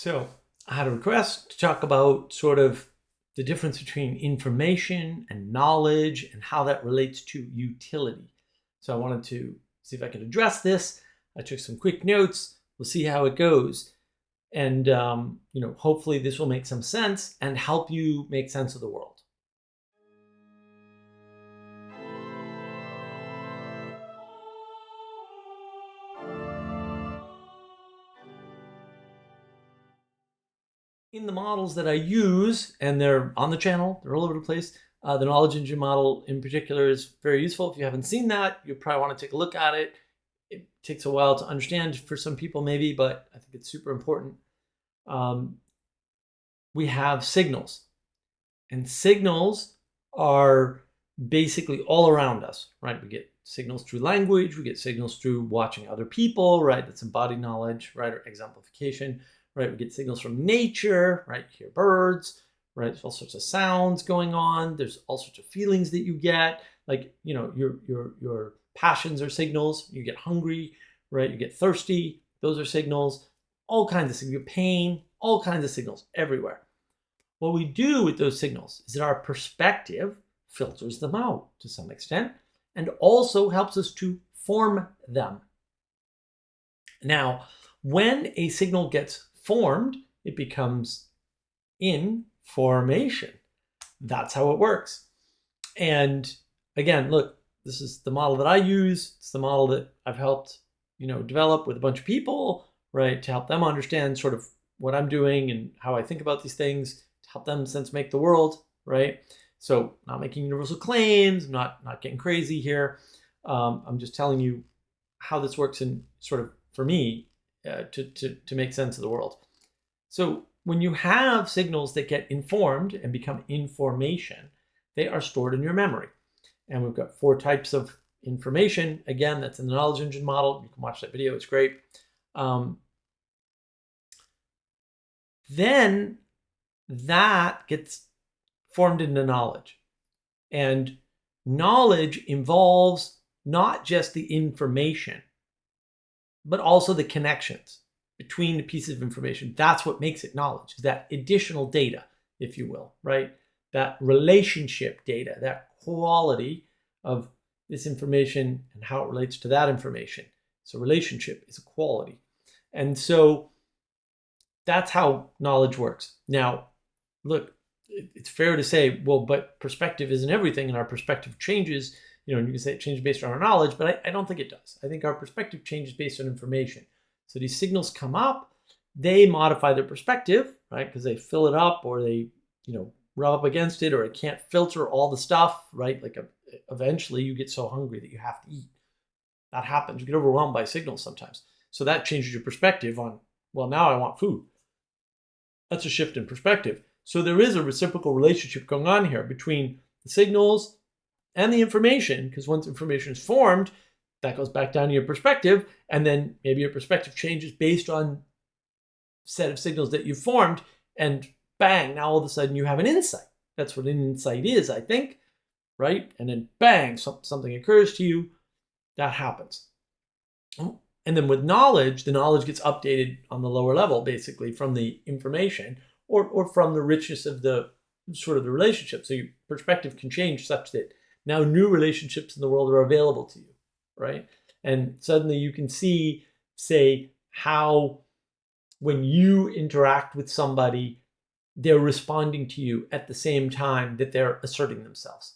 So I had a request to talk about sort of the difference between information and knowledge and how that relates to utility. So I wanted to see if I could address this. I took some quick notes. We'll see how it goes. And, hopefully this will make some sense and help you make sense of the world. In the models that I use, and they're on the channel, they're all over the place. The knowledge engine model in particular is very useful. If you haven't seen that, you probably want to take a look at it. It takes a while to understand for some people maybe, but I think it's super important. We have signals, and signals are basically all around us, right? We get signals through language, we get signals through watching other people, right? That's embodied knowledge, right? Or exemplification. Right, we get signals from nature, right? You hear birds, right? There's all sorts of sounds going on. There's all sorts of feelings that you get, like your passions are signals. You get hungry, right? You get thirsty. Those are signals. All kinds of signals. You get pain. All kinds of signals everywhere. What we do with those signals is that our perspective filters them out to some extent, and also helps us to form them. Now, when a signal gets formed, it becomes information. That's how it works. And again, look, this is the model that I use. It's the model that I've helped, develop with a bunch of people, right, to help them understand sort of what I'm doing and how I think about these things, to help them sense make the world, right? So not making universal claims, not getting crazy here. I'm just telling you how this works in sort of, for me, to make sense of the world. So when you have signals that get informed and become information, they are stored in your memory. And we've got 4 types of information. Again, that's in the knowledge engine model. You can watch that video, it's great. Then that gets formed into knowledge. And knowledge involves not just the information, but also the connections between the pieces of information. That's what makes it knowledge, is that additional data, if you will, right? That relationship data, that quality of this information and how it relates to that information. So relationship is a quality. And so that's how knowledge works. Now, look, it's fair to say, well, but perspective isn't everything, and our perspective changes. You can say it changes based on our knowledge, but I don't think it does. I think our perspective changes based on information. So these signals come up, they modify their perspective, right? Because they fill it up, or they, rub up against it, or it can't filter all the stuff, right? Like eventually you get so hungry that you have to eat. That happens. You get overwhelmed by signals sometimes. So that changes your perspective on, well, now I want food. That's a shift in perspective. So there is a reciprocal relationship going on here between the signals and the information, because once information is formed, that goes back down to your perspective, and then maybe your perspective changes based on a set of signals that you've formed, and bang, now all of a sudden you have an insight. That's what an insight is, I think, right? And then bang, something occurs to you. That happens. And then with knowledge, the knowledge gets updated on the lower level, basically, from the information or from the richness of the sort of the relationship. So your perspective can change such that now new relationships in the world are available to you, right? And suddenly you can see, say, how when you interact with somebody, they're responding to you at the same time that they're asserting themselves,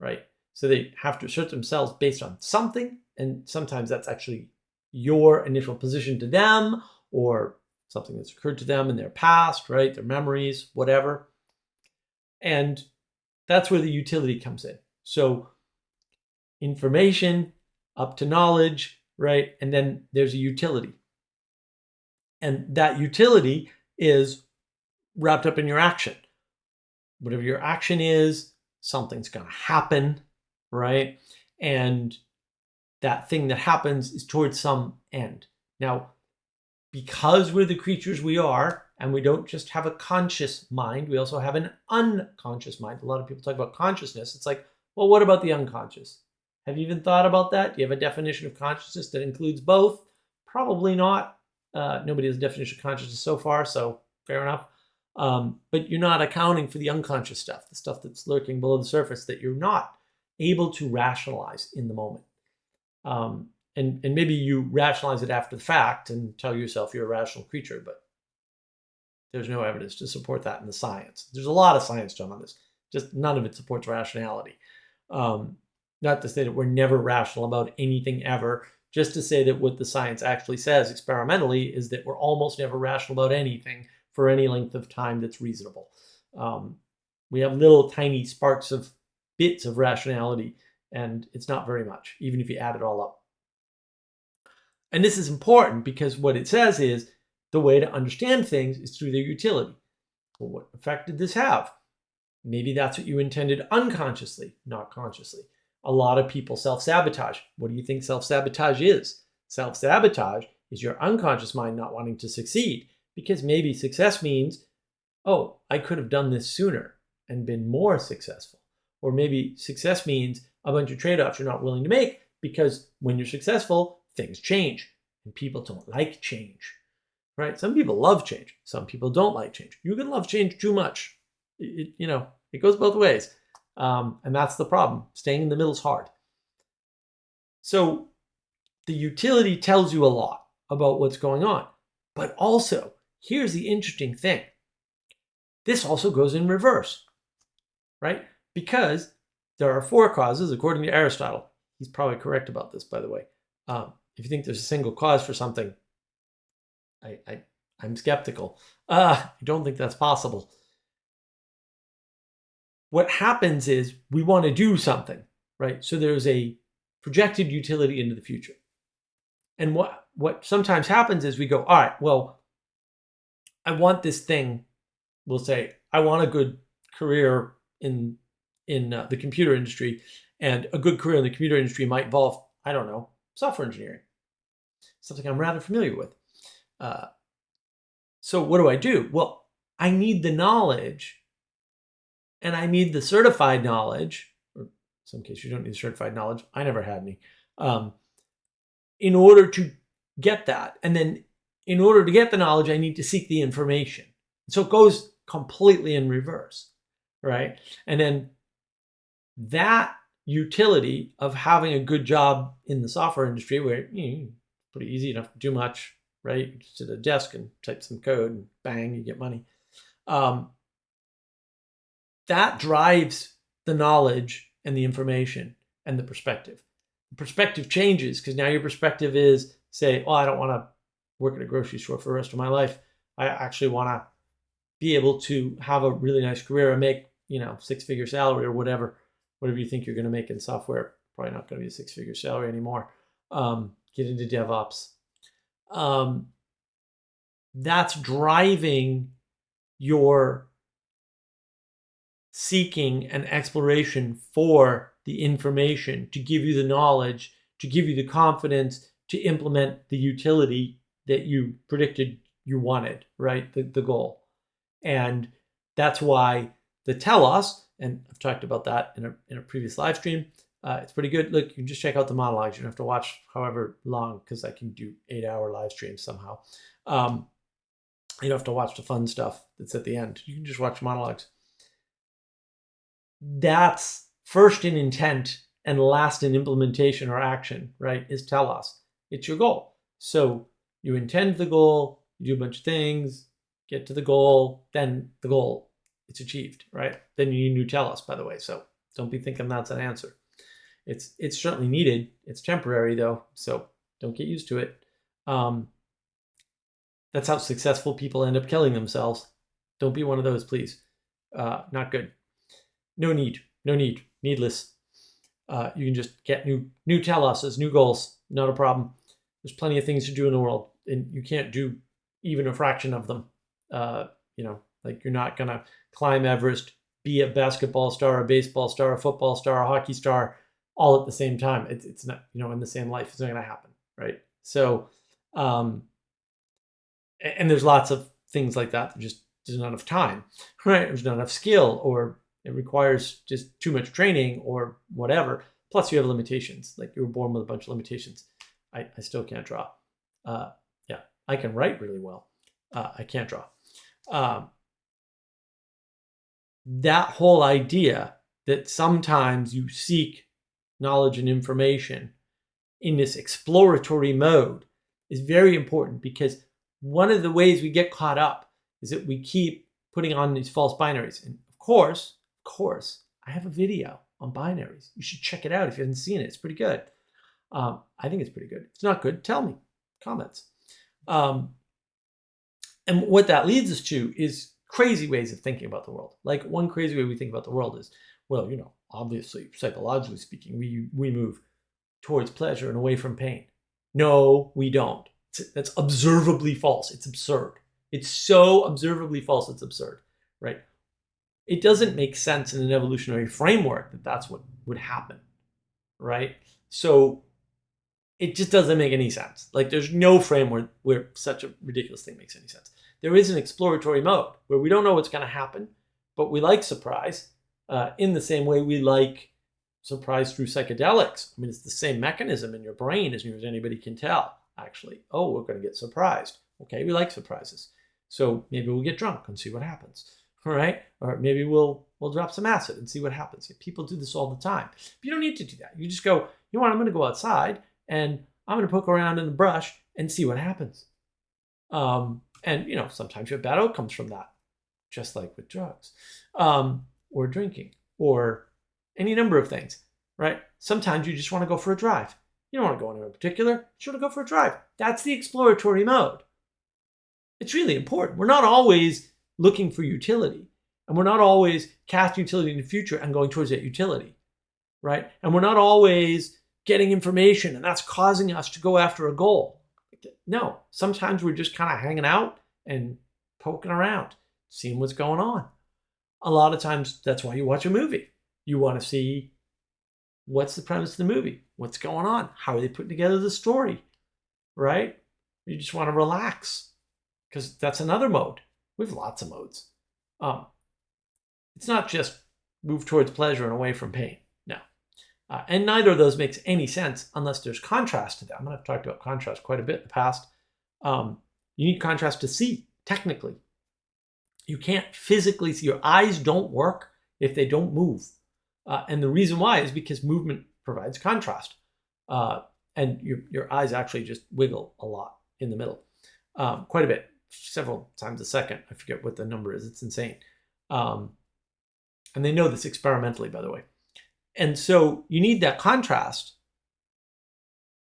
right? So they have to assert themselves based on something, and sometimes that's actually your initial position to them, or something that's occurred to them in their past, right? Their memories, whatever. And that's where the utility comes in. So information up to knowledge, right? And then there's a utility. And that utility is wrapped up in your action. Whatever your action is, something's going to happen, right? And that thing that happens is towards some end. Now, because we're the creatures we are, and we don't just have a conscious mind, we also have an unconscious mind. A lot of people talk about consciousness. It's like, well, what about the unconscious? Have you even thought about that? Do you have a definition of consciousness that includes both? Probably not. Nobody has a definition of consciousness so far, so fair enough. But you're not accounting for the unconscious stuff, the stuff that's lurking below the surface that you're not able to rationalize in the moment. And maybe you rationalize it after the fact and tell yourself you're a rational creature, but there's no evidence to support that in the science. There's a lot of science done on this, just none of it supports rationality. Not to say that we're never rational about anything ever, just to say that what the science actually says experimentally is that we're almost never rational about anything for any length of time that's reasonable. We have little tiny sparks of bits of rationality, and it's not very much, even if you add it all up. And this is important because what it says is the way to understand things is through their utility. Well, what effect did this have? Maybe that's what you intended unconsciously, not consciously. A lot of people self-sabotage. What do you think self-sabotage is? Self-sabotage is your unconscious mind not wanting to succeed, because maybe success means, oh, I could have done this sooner and been more successful. Or maybe success means a bunch of trade-offs you're not willing to make, because when you're successful, things change, and people don't like change, right? Some people love change. Some people don't like change. You can love change too much. It goes both ways. And that's the problem. Staying in the middle is hard. So the utility tells you a lot about what's going on. But also, here's the interesting thing. This also goes in reverse, right? Because there are 4 causes, according to Aristotle. He's probably correct about this, by the way. If you think there's a single cause for something, I'm skeptical. I don't think that's possible. What happens is we want to do something, right? So there's a projected utility into the future. And what sometimes happens is we go, all right, well, I want this thing. We'll say, I want a good career in the computer industry, and a good career in the computer industry might involve, I don't know, software engineering, something I'm rather familiar with. So what do? Well, I need the knowledge, and I need the certified knowledge, or in some cases you don't need certified knowledge. I never had any, in order to get that. And then in order to get the knowledge, I need to seek the information. So it goes completely in reverse, right? And then that utility of having a good job in the software industry, where pretty easy enough to do much, right? You sit at a desk and type some code and bang, you get money. That drives the knowledge and the information and the perspective. The perspective changes because now your perspective is, say, I don't want to work at a grocery store for the rest of my life. I actually want to be able to have a really nice career and make, 6-figure salary or whatever you think you're going to make in software. Probably not going to be a 6-figure salary anymore. Get into DevOps. That's driving your seeking and exploration for the information to give you the knowledge, to give you the confidence to implement the utility that you predicted you wanted, right? The goal. And that's why the telos, and I've talked about that in a previous live stream, it's pretty good. Look, you can just check out the monologues. You don't have to watch however long, because I can do 8-hour live streams somehow. You don't have to watch the fun stuff that's at the end. You can just watch monologues. That's first in intent and last in implementation or action, right? Is telos. It's your goal. So you intend the goal, you do a bunch of things, get to the goal, then the goal, it's achieved, right? Then you need new telos, by the way. So don't be thinking that's an answer. It's certainly needed. It's temporary though, so don't get used to it. That's how successful people end up killing themselves. Don't be one of those, please. Not good. No need, needless. You can just get new telos, new goals, not a problem. There's plenty of things to do in the world, and you can't do even a fraction of them. Like you're not gonna climb Everest, be a basketball star, a baseball star, a football star, a hockey star, all at the same time. It's not, in the same life. It's not gonna happen, right? So, and there's lots of things like that. There's not enough time, right? There's not enough skill, or it requires just too much training or whatever. Plus you have limitations. Like you were born with a bunch of limitations. I still can't draw. I can write really well. I can't draw. Um, that whole idea that sometimes you seek knowledge and information in this exploratory mode is very important, because one of the ways we get caught up is that we keep putting on these false binaries. And of course, I have a video on binaries. You should check it out if you haven't seen it. It's pretty good. I think it's pretty good. If it's not good, tell me, comments. And what that leads us to is crazy ways of thinking about the world. Like, one crazy way we think about the world is, well, obviously, psychologically speaking, we move towards pleasure and away from pain. No, we don't. That's observably false. It's absurd. It's so observably false, it's absurd, right? It doesn't make sense in an evolutionary framework that that's what would happen, right? So it just doesn't make any sense. Like, there's no framework where such a ridiculous thing makes any sense. There is an exploratory mode where we don't know what's going to happen, but we like surprise in the same way we like surprise through psychedelics. I mean, it's the same mechanism in your brain as near as anybody can tell, actually. Oh, we're going to get surprised. Okay, we like surprises. So maybe we'll get drunk and see what happens, all right? Or maybe we'll drop some acid and see what happens. People do this all the time. But you don't need to do that. You just go, you know what, I'm going to go outside and I'm going to poke around in the brush and see what happens. And, sometimes you have bad outcomes from that, just like with drugs, or drinking, or any number of things, right? Sometimes you just want to go for a drive. You don't want to go anywhere in particular. You just want to go for a drive. That's the exploratory mode. It's really important. We're not always looking for utility, and we're not always casting utility in the future and going towards that utility, right? And we're not always getting information, and that's causing us to go after a goal. No, sometimes we're just kind of hanging out and poking around, seeing what's going on. A lot of times, that's why you watch a movie. You want to see what's the premise of the movie, what's going on, how are they putting together the story, right? You just want to relax, because that's another mode. We have lots of modes. It's not just move towards pleasure and away from pain. No. And neither of those makes any sense unless there's contrast to them. I've talked about contrast quite a bit in the past. You need contrast to see, technically. You can't physically see. Your eyes don't work if they don't move. And the reason why is because movement provides contrast. And your eyes actually just wiggle a lot in the middle. Quite a bit, several times a second. I forget what the number is. It's insane. And they know this experimentally, by the way. And so you need that contrast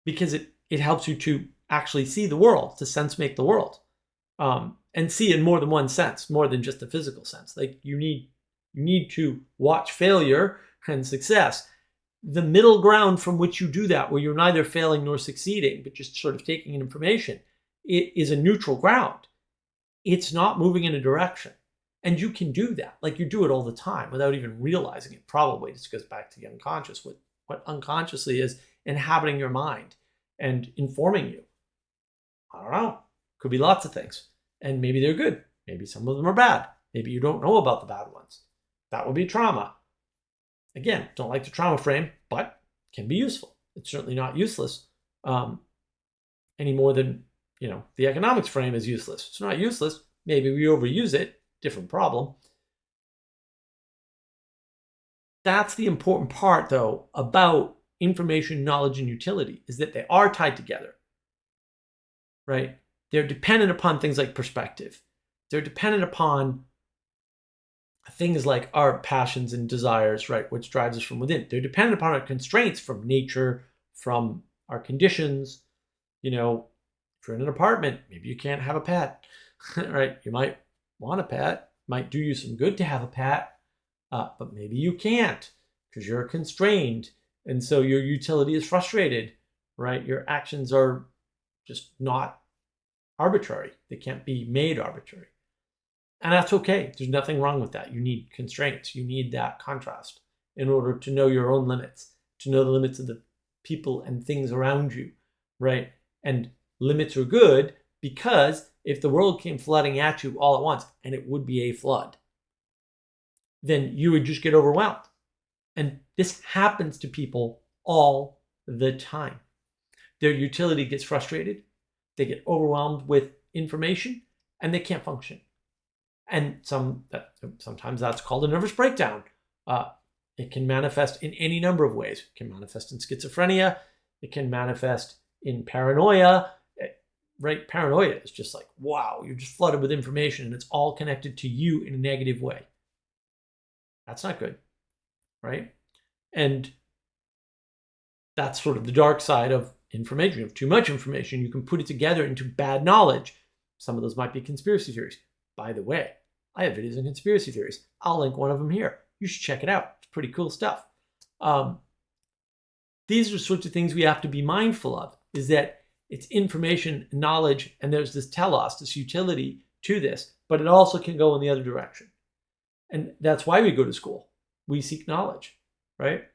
because it helps you to actually see the world, to sense make the world, and see in more than one sense, more than just a physical sense. Like, you need to watch failure and success. The middle ground from which you do that, where you're neither failing nor succeeding, but just sort of taking in information, it is a neutral ground. It's not moving in a direction. And you can do that. Like, you do it all the time without even realizing it. Probably this goes back to the unconscious, what unconsciously is inhabiting your mind and informing you. I don't know. Could be lots of things. And maybe they're good. Maybe some of them are bad. Maybe you don't know about the bad ones. That would be trauma. Again, don't like the trauma frame, but can be useful. It's certainly not useless any more than, the economics frame is useless. It's not useless. Maybe we overuse it. Different problem. That's the important part, though, about information, knowledge, and utility, is that they are tied together, right? They're dependent upon things like perspective. They're dependent upon things like our passions and desires, right, which drives us from within. They're dependent upon our constraints from nature, from our conditions. If you're in an apartment, maybe you can't have a pet, right? You might want a pet, might do you some good to have a pet, but maybe you can't because you're constrained. And so your utility is frustrated, right? Your actions are just not arbitrary. They can't be made arbitrary. And that's okay. There's nothing wrong with that. You need constraints. You need that contrast in order to know your own limits, to know the limits of the people and things around you, right? And limits are good because if the world came flooding at you all at once, and it would be a flood, then you would just get overwhelmed. And this happens to people all the time. Their utility gets frustrated. they get overwhelmed with information and they can't function. And sometimes that's called a nervous breakdown. It can manifest in any number of ways. It can manifest in schizophrenia. It can manifest in paranoia. Right? Paranoia is just like, wow, you're just flooded with information and it's all connected to you in a negative way. That's not good, right? And that's sort of the dark side of information. You have too much information, you can put it together into bad knowledge. Some of those might be conspiracy theories. By the way, I have videos on conspiracy theories. I'll link one of them here. You should check it out. It's pretty cool stuff. These are sorts of things we have to be mindful of, is that it's information, knowledge, and there's this telos, this utility to this, but it also can go in the other direction. And that's why we go to school. We seek knowledge, right?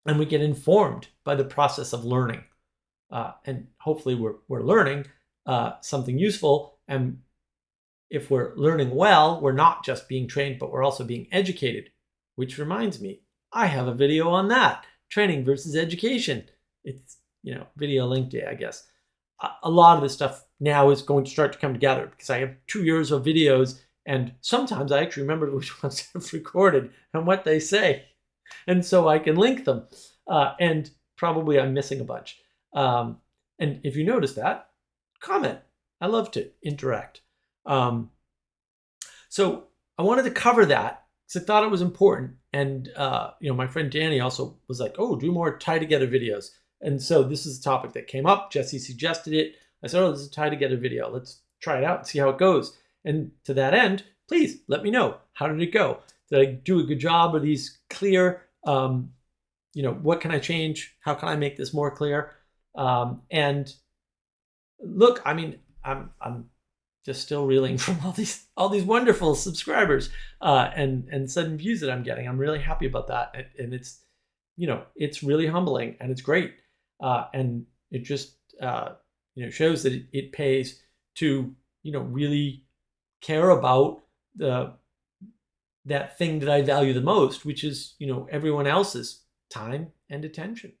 And we get informed by the process of learning. And hopefully we're learning something useful. And if we're learning well, we're not just being trained, but we're also being educated. Which reminds me, I have a video on that, training versus education. It's, video link day, I guess. A lot of this stuff now is going to start to come together because I have 2 years of videos, and sometimes I actually remember which ones I've recorded and what they say. And so I can link them. And probably I'm missing a bunch. And if you notice that, comment. I love to interact. So I wanted to cover that because I thought it was important. And, my friend Danny also was like, oh, do more tie together videos. And so this is a topic that came up. Jesse suggested it. I said, oh, this is a tie together video. Let's try it out and see how it goes. And to that end, please let me know. How did it go? Did I do a good job? Are these clear? What can I change? How can I make this more clear? And look, I'm just still reeling from all these wonderful subscribers and sudden views that I'm getting. I'm really happy about that, and it's it's really humbling and it's great, and it just shows that it pays to really care about that thing that I value the most, which is everyone else's time and attention.